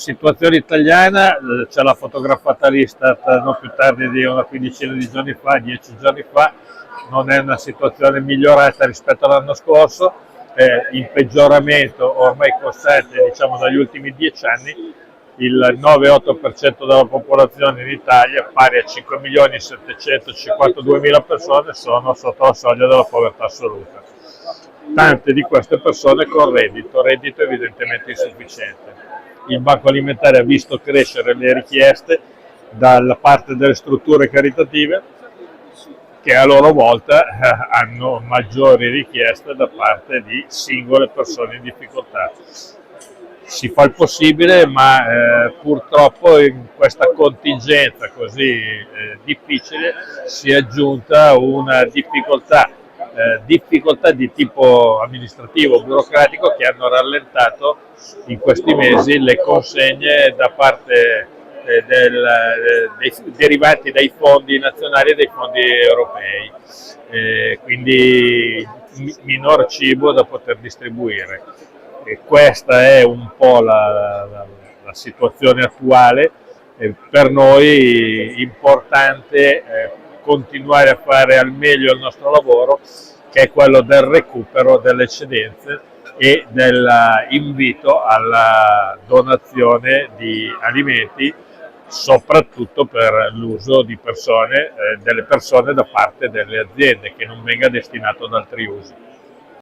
situazione italiana, ce l'ha fotografata l'Istat non più tardi di una quindicina di giorni fa, 10 giorni fa. Non è una situazione migliorata rispetto all'anno scorso, in peggioramento ormai costante, diciamo, dagli ultimi 10 anni. Il 9,8% della popolazione in Italia, pari a 5.752.000 persone, sono sotto la soglia della povertà assoluta. Tante di queste persone con reddito evidentemente insufficiente. Il Banco Alimentare ha visto crescere le richieste dalla parte delle strutture caritative, che a loro volta hanno maggiori richieste da parte di singole persone in difficoltà. Si fa il possibile, ma purtroppo in questa contingenza così difficile si è aggiunta una difficoltà di tipo amministrativo, burocratico, che hanno rallentato in questi mesi le consegne da parte derivanti dai fondi nazionali e dai fondi europei, quindi minor cibo da poter distribuire. E questa è un po' la situazione attuale. Per noi è importante continuare a fare al meglio il nostro lavoro, che è quello del recupero delle eccedenze e dell'invito alla donazione di alimenti, soprattutto per l'uso di delle persone da parte delle aziende, che non venga destinato ad altri usi.